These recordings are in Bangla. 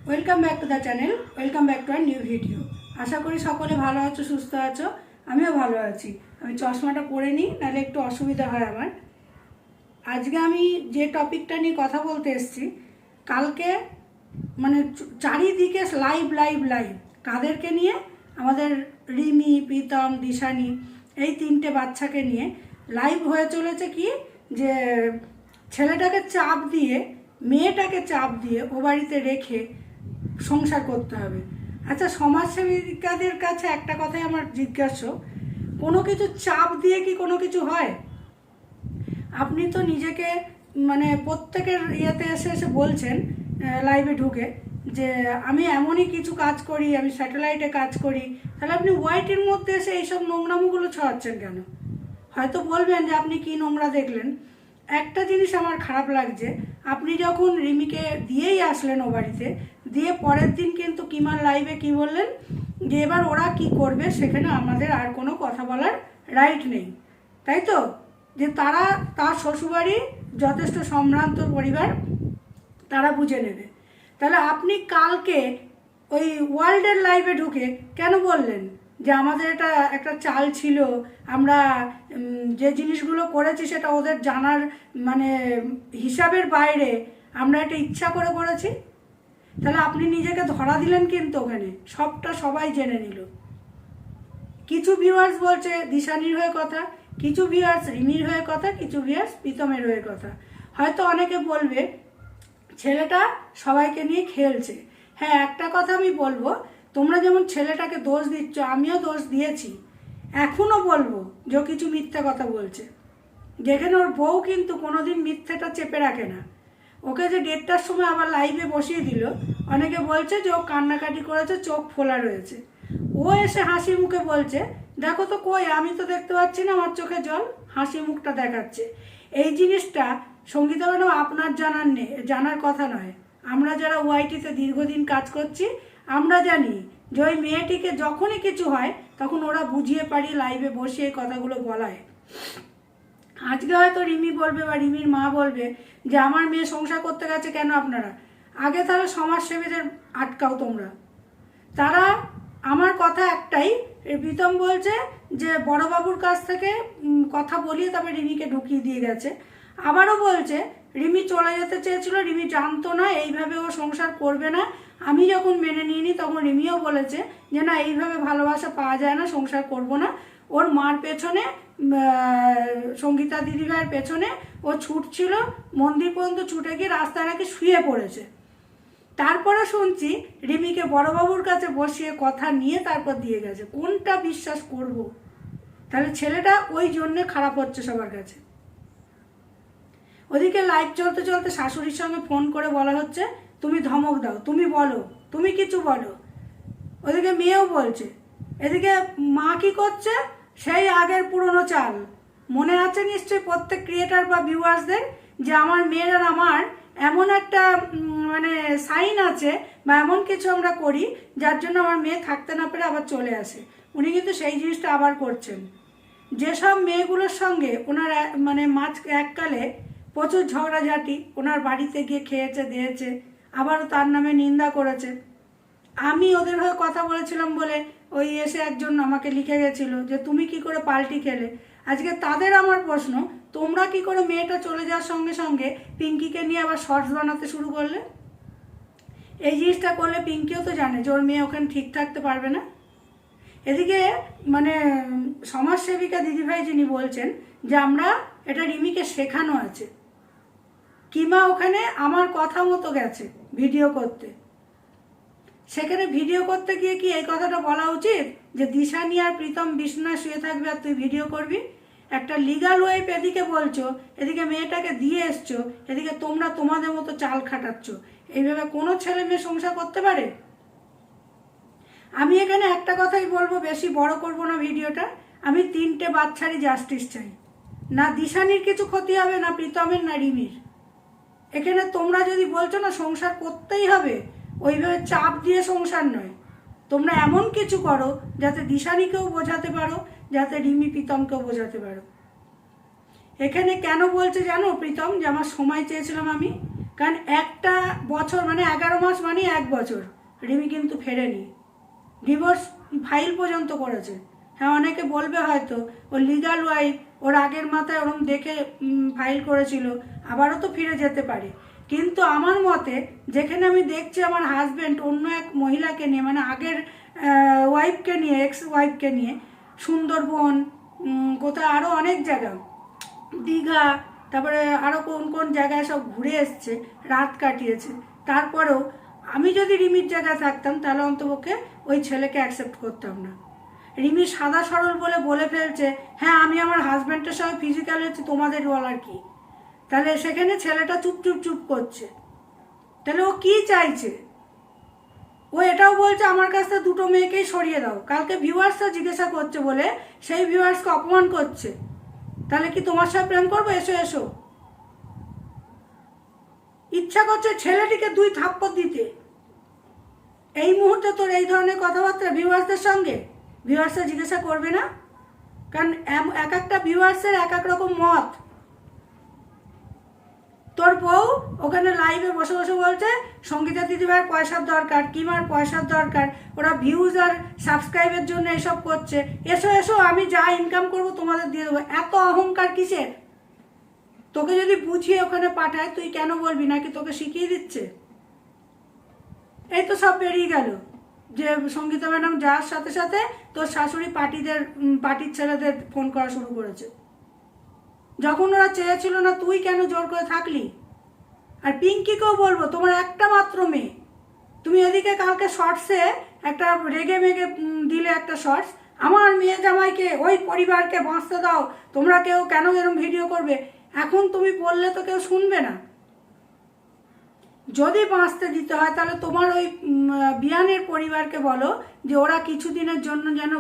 Welcome back to the channel, welcome back to our new video. আশা করি সকলে ভালো আছো, সুস্থ আছো। আমিও ভালো আছি। আমি চশমাটা পরে নিই, নাহলে একটু অসুবিধা হয় আমার। আজকে আমি যে টপিকটা নিয়ে কথা বলতে এসেছি, কালকে মানে চারিদিকে লাইভ লাইভ লাইভ কাদেরকে নিয়ে? আমাদের রিমি, প্রীতম, দিশানি, এই তিনটে বাচ্চাকে নিয়ে লাইভ হয়ে চলেছে। কি যে ছেলেটাকে চাপ দিয়ে, মেয়েটাকে চাপ দিয়ে ও বাড়িতে রেখে সংসার করতে হবে। আচ্ছা, সমাজসেবিকাদের কাছে একটা কথাই আমার জিজ্ঞাসা, কোনো কিছু চাপ দিয়ে কি কোনো কিছু হয়? আপনি তো নিজেকে মানে প্রত্যেকের ইয়েতে এসে এসে বলছেন, লাইভে ঢুকে, যে আমি এমনই কিছু কাজ করি, আমি স্যাটেলাইটে কাজ করি। তাহলে আপনি ওয়াইটির মধ্যে এসে এইসব নোংরামোগুলো ছড়াচ্ছেন কেন? হয়তো বলবেন যে আপনি কি নোংরা দেখলেন। একটা জিনিস আমার খারাপ লাগছে, আপনি যখন রিমিকে দিয়েই আসলেন ও বাড়িতে, দিয়ে পরের দিন কিন্তু কিমার লাইভে কি বললেন, যে এবার ওরা কি করবে সেখানে আমাদের আর কোনো কথা বলার রাইট নেই, তাই তো? যে তারা, তার শ্বশুরবাড়ি যথেষ্ট সম্ভ্রান্ত পরিবার, তারা বুঝে নেবে। তাহলে আপনি কালকে ওই ওয়ার্ল্ডের লাইভে ঢুকে কেন বললেন যে আমাদের এটা একটা চাল ছিল, আমরা যে জিনিসগুলো করেছি সেটা ওদের জানার মানে হিসাবের বাইরে, আমরা এটা ইচ্ছা করে করেছি? তাহলে আপনি নিজেকে ধরা দিলেন কিন্তু ওখানে, সবটা সবাই জেনে নিল। কিছু ভিউয়ার্স বলছে দিশানির হয়ে কথা, কিছু ভিউয়ার্স রিমির হয়ে কথা, কিছু ভিউয়ার্স প্রীতমের হয়ে কথা। হয়তো অনেকে বলবে ছেলেটা সবাইকে নিয়ে খেলছে। হ্যাঁ, একটা কথা আমি বলবো, তোমরা যেমন ছেলেটাকে দোষ দিচ্ছ, আমিও দোষ দিয়েছি, এখনও বলবো যে কিছু মিথ্যা কথা বলছে। যেখানে ওর বউ কিন্তু কোনোদিন মিথ্যেটা চেপে রাখে না। ওকে যে 1:30টার সময় আবার লাইভে বসিয়ে দিল, অনেকে বলছে যে ও কান্নাকাটি করেছে, চোখ ফোলা রয়েছে। ও এসে হাসি মুখে বলছে, দেখো তো কই, আমি তো দেখতে পাচ্ছি না, আমার চোখে জল, হাসি মুখটা দেখাচ্ছে। এই জিনিসটা সঙ্গীতা ম্যাডাম আপনার জানার কথা নয়। আমরা যারা ওয়াইটিতে দীর্ঘদিন কাজ করছি, আমরা জানি যে ওই মেয়েটিকে যখনই কিছু হয় তখন ওরা বুঝিয়ে পারি লাইভে বসে এই কথাগুলো বলায়। আজকে হয়তো রিমি বলবে বা রিমির মা বলবে যে আমার মেয়ে সংসার করতে গেছে কেন আপনারা? আগে তাহলে সমাজসেবীদের আটকাও তোমরা। তারা, আমার কথা একটাই, প্রীতম বলছে যে বড়বাবুর কাছ থেকে কথা বলিয়ে তবে রিমিকে ঢুকিয়ে দিয়ে গেছে। আবারও বলছে রিমি চলে যেতে চেয়েছিল, রিমি জানতো না এইভাবে ও সংসার করবে না। আমি যখন মেনে নিইনি তখন রিমিও বলেছে যে না, এইভাবে ভালোবাসা পাওয়া যায় না, সংসার করব না। ওর মার পেছনে, সঙ্গীতা দিদিভাইয়ের পেছনে ও ছুটছিল, মন্দির পর্যন্ত ছুটে গিয়ে রাস্তায় নাকি শুয়ে পড়েছে। তারপরে শুনছি রিমিকে বড়বাবুর কাছে বসিয়ে কথা নিয়ে তারপর দিয়ে গেছে। কোনটা বিশ্বাস করব? তাহলে ছেলেটা ওই জন্যে খারাপ হচ্ছে সবার কাছে। ওদিকে লাইভ চলতে চলতে শাশুড়ির সঙ্গে ফোন করে বলা হচ্ছে তুমি ধমক দাও, তুমি বলো, তুমি কিছু বলো। ওদিকে মেয়েও বলছে। এদিকে মা কি করছে? সেই আগের পুরনো চাল মনে আছে নিশ্চয়ই প্রত্যেক ক্রিয়েটার বা ভিউয়ার্সদের, যে আমার মেয়ের আর আমার এমন একটা মানে সাইন আছে বা এমন কিছু আমরা করি যার জন্য আমার মেয়ে থাকতে না পেরে আবার চলে আসে। উনি কিন্তু সেই জিনিসটা আবার করছেন। যেসব মেয়েগুলোর সঙ্গে ওনার মানে এককালে প্রচুর ঝগড়াঝাটি, ওনার বাড়িতে গিয়ে খেয়েছে দিয়েছে, আবারও তার নামে নিন্দা করেছে। আমি ওদের হয়ে কথা বলেছিলাম বলে ওই এসে একজন আমাকে লিখে গেছিল যে তুমি কি করে পাল্টি খেলে। আজকে তাদের আমার প্রশ্ন, তোমরা কি করে মেয়েটা চলে যাওয়ার সঙ্গে সঙ্গে পিঙ্কিকে নিয়ে আবার শর্টস বানাতে শুরু করলে? এই জিনিসটা করলে পিঙ্কিও তো জানে যে ওর মেয়ে ওখানে ঠিক থাকতে পারবে না। এদিকে মানে সমাজসেবিকা দিদিভাই যিনি বলছেন যে আমরা এটা রিমিকে শেখানো আছে। কিমা ওখানে আমার কথা মতো গেছে ভিডিও করতে, সেখানে ভিডিও করতে গিয়ে কি এই কথাটা বলা উচিত যে দিশানি আর প্রীতম বিছানায় শুয়ে থাকবে আর তুই ভিডিও করবি? একটা লিগাল ওয়েব এদিকে বলছো, এদিকে মেয়েটাকে দিয়ে এসছো, এদিকে তোমরা তোমাদের মতো চাল খাটাচ্ছ। এইভাবে কোনো ছেলে মেয়ে সংসার করতে পারে? আমি এখানে একটা কথাই বলবো, বেশি বড় করব না ভিডিওটা। আমি 3টে বাচ্চারই জাস্টিস চাই। না দিশানির কিছু ক্ষতি হবে, না প্রীতমের, না রিমির। এখানে তোমরা যদি বলছো না সংসার করতেই হবে, ওইভাবে চাপ দিয়ে সংসার নয়, তোমরা এমন কিছু করো যাতে দিশানিকেও বোঝাতে পারো, যাতে রিমি প্রীতমকেও বোঝাতে পারো। এখানে কেন বলছে জানো প্রীতম যে আমার সময় চেয়েছিলাম আমি? কারণ একটা বছর মানে 11 মাস মানে 1 বছর রিমি কিন্তু ফেরেনি, ডিভোর্স ফাইল পর্যন্ত করেছে। হ্যাঁ, অনেকে বলবে হয়তো ও লিগাল ওয়াইফ, ওর আগের মাথায় ওরম দেখে ফাইল করেছিল, আবারও তো ফিরে যেতে পারে। কিন্তু আমার মতে যেখানে আমি দেখছি আমার হাজব্যান্ড অন্য এক মহিলাকে নিয়ে, মানে আগের ওয়াইফকে নিয়ে, এক্স ওয়াইফকে নিয়ে সুন্দরবন, কোথায় আরও অনেক জায়গা, দীঘা, তারপরে আরও কোন কোন জায়গায় সব ঘুরে এসছে, রাত কাটিয়েছে, তারপরেও আমি যদি রিমির জায়গায় থাকতাম তাহলে অন্তপক্ষে ওই ছেলেকে অ্যাকসেপ্ট করতাম না। রিমি সাদা সরল বলে ফেলছে, হ্যাঁ আমি আমার হাজব্যান্ডের সঙ্গে ফিজিক্যাল হচ্ছে, তোমাদের বলার কি? তাহলে সেখানে ছেলেটা চুপ করছে, তাহলে ও কি চাইছে? ও এটাও বলছে আমার কাছ থেকে 2টো মেয়েকেই সরিয়ে দাও। কালকে ভিউয়ার্সরা জিজ্ঞাসা করছে বলে সেই ভিউয়ার্সকে অপমান করছে। তাহলে কি তোমার সাথে প্রেম করবো? এসো এসো। ইচ্ছা করছে ছেলেটিকে 2 থাপ্পড় দিতে। এই মুহূর্তে তোর এই ধরনের কথাবার্তা ভিউয়ার্সদের সঙ্গে, ভিউয়ার্সরা জিজ্ঞাসা করবে না? কারণ এক একটা ভিউয়ার্সের এক এক রকম মত। তোর বউ ওখানে লাইভে বসে বলছে সঙ্গীতা দিদিভাইয়ের পয়সার দরকার, কিমার পয়সার দরকার, ওরা ভিউজ আর সাবস্ক্রাইবের জন্য এসব করছে, এসো এসো আমি যা ইনকাম করবো তোমাদের দিয়ে দেবো। এত অহংকার কিসের? তোকে যদি বুঝিয়ে ওখানে পাঠায় তুই কেন বলবি? নাকি তোকে শিখিয়ে দিচ্ছে? এই তো সব বেরিয়ে গেল যে সঙ্গীতা ম্যাডাম যাওয়ার সাথে সাথে তোর শাশুড়ি পার্টির ছেলেদের ফোন করা শুরু করেছে। যখন ওরা চেয়েছিল না তুই কেন জোর করে থাকলি? আর পিঙ্কিকেও বলবো, তোমার একটা মাত্র মেয়ে, তুমি এদিকে কালকে শর্টসে একটা রেগে মেগে দিলে একটা শর্টস, আমার মেয়ে জামাইকে ওই পরিবারকে বাঁচতে দাও, তোমরা কেউ কেন এরকম ভিডিও করবে? এখন তুমি বললে তো কেউ শুনবে না। যদি বাঁচতে দিতে হয় তাহলে তোমার ওই বিয়ানের পরিবারকে বলো যে ওরা কিছুদিনের জন্য যেন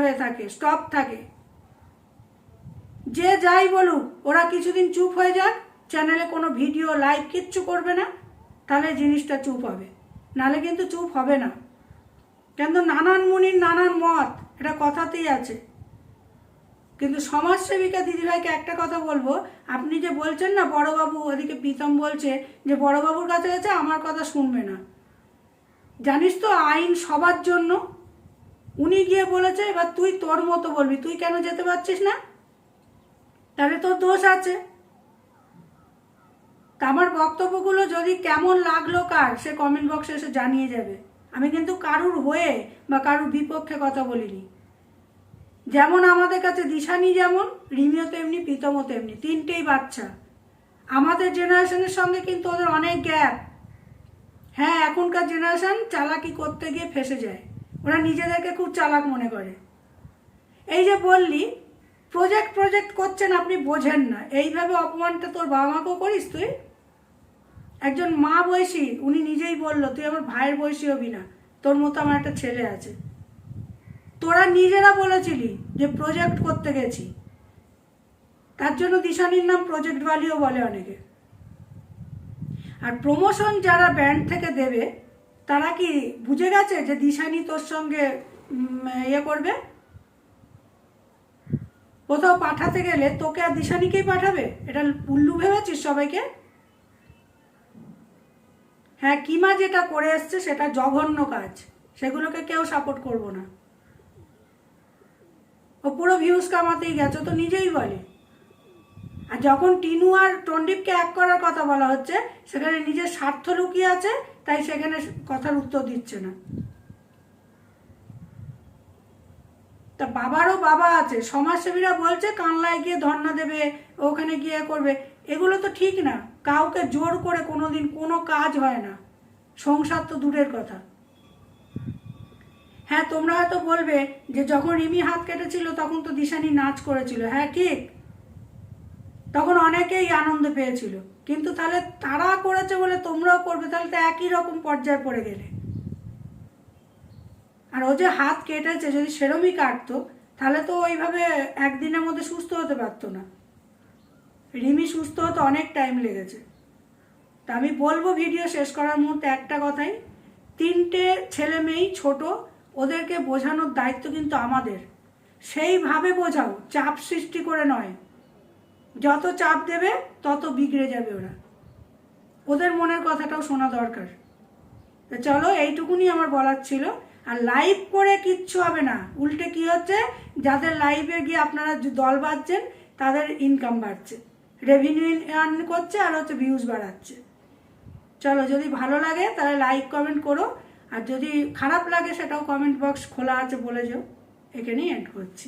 হয়ে থাকে, স্টপ থাকে। যে যাই বলুক ওরা কিছুদিন চুপ হয়ে যাক, চ্যানেলে কোনো ভিডিও লাইভ কিচ্ছু করবে না, তাহলে জিনিসটা চুপ হবে। নাহলে কিন্তু চুপ হবে না। কিন্তু নানান মুনির নানান মত, এটা কথাতেই আছে। কিন্তু সমাজসেবিকা দিদিভাইকে একটা কথা বলবো, আপনি যে বলছেন না বড়বাবু, ওদিকে প্রীতম বলছে যে বড়বাবুর কাছে গেছে আমার কথা শুনবে না, জানিস তো আইন সবার জন্য। উনি গিয়ে বলেছে, এবার তুই তোর মতো বলবি, তুই কেন যেতে পারছিস না? তাহলে তোর দোষ আছে। তা আমার বক্তব্যগুলো যদি কেমন লাগলো কার, সে কমেন্ট বক্সে এসে জানিয়ে যাবে। আমি কিন্তু কারুর হয়ে বা কারুর বিপক্ষে কথা বলিনি। যেমন আমাদের কাছে দিশানি, যেমন রিমিও তেমনি, প্রীতমও তেমনি, 3টেই বাচ্চা। আমাদের জেনারেশনের সঙ্গে কিন্তু ওদের অনেক গ্যাপ। হ্যাঁ, এখনকার জেনারেশন চালাকি করতে গিয়ে ফেসে যায়, ওরা নিজেদেরকে খুব চালাক মনে করে। এই যে বললি প্রজেক্ট করছেন, আপনি বোঝেন না, এইভাবে অপমানটা তোর বাবা মাকেও করিস তুই? একজন মা বয়সী, উনি নিজেই বলল তুই আমার ভাইয়ের বয়সী হবি না, তোর মতো আমার একটা ছেলে আছে। তোরা নিজেরা বলেছিলি যে প্রজেক্ট করতে গেছি, তার জন্য দিশানির নাম প্রজেক্ট বালিও বলে অনেকে। আর প্রমোশন যারা ব্যান্ড থেকে দেবে তারা কি বুঝে গেছে যে দিশানি তোর সঙ্গে করবে? কোথাও পাঠাতে গেলে তোকে আর দিশানিকেই পাঠাবে? এটা উল্লু ভেবেছিস সবাইকে? হ্যাঁ, কিমা যেটা করে এসছে সেটা জঘন্য কাজ, সেগুলোকে কেউ সাপোর্ট করবো না। ও পুরো ভিউজ কামাতেই গেছে, তো নিজেই বলে। আর যখন টিনু আর টন্ডিপকে এক করার কথা বলা হচ্ছে, সেখানে নিজের স্বার্থ লুকিয়ে আছে, তাই সেখানে কথার উত্তর দিচ্ছে না। তা বাবারও বাবা আছে, সমাজসেবীরা বলছে কানলায় গিয়ে ধর্ণা দেবে, ওখানে গিয়ে করবে, এগুলো তো ঠিক না। কাউকে জোর করে কোনোদিন কোনো কাজ হয় না, সংসার তো দূরের কথা। হ্যাঁ, তোমরা হয়তো বলবে যে যখন রিমি হাত কেটেছিল তখন তো দিশানি নাচ করেছিল। হ্যাঁ ঠিক, তখন অনেকেই আনন্দ পেয়েছিল, কিন্তু তাহলে তারা করেছে বলে তোমরাও করবে, তাহলে তো একই রকম পর্যায়ে পড়ে গেলে। আর ও যে হাত কেটেছে, যদি সেরমই কাটতো তাহলে তো ওইভাবে একদিনের মধ্যে সুস্থ হতে পারতো না। রিমি সুস্থ হতে অনেক টাইম লেগেছে। তা আমি বলবো ভিডিও শেষ করার মুহূর্তে একটা কথাই, 3টে ছেলে মেয়েই ছোট, ওদেরকে বোঝানোর দায়িত্ব কিন্তু আমাদের। সেইভাবে বোঝাও, চাপ সৃষ্টি করে নয়। যত চাপ দেবে তত বিগড়ে যাবে ওরা। ওদের মনের কথাটাও শোনা দরকার। তো চলো, এইটুকুনি আমার বলার ছিল। আর লাইভ করে কিচ্ছু হবে না, উল্টে কি হচ্ছে, যাদের লাইভে গিয়ে আপনারা দল বাঁধছেন তাদের ইনকাম বাড়ছে, রেভিনিউ আর্ন করছে, আর হচ্ছে ভিউজ বাড়াচ্ছে। চলো, যদি ভালো লাগে তাহলে লাইক কমেন্ট করো, আর যদি খারাপ লাগে সেটাও কমেন্ট বক্স খোলা আছে বলে যাও। এখানেই এন্ড করছি।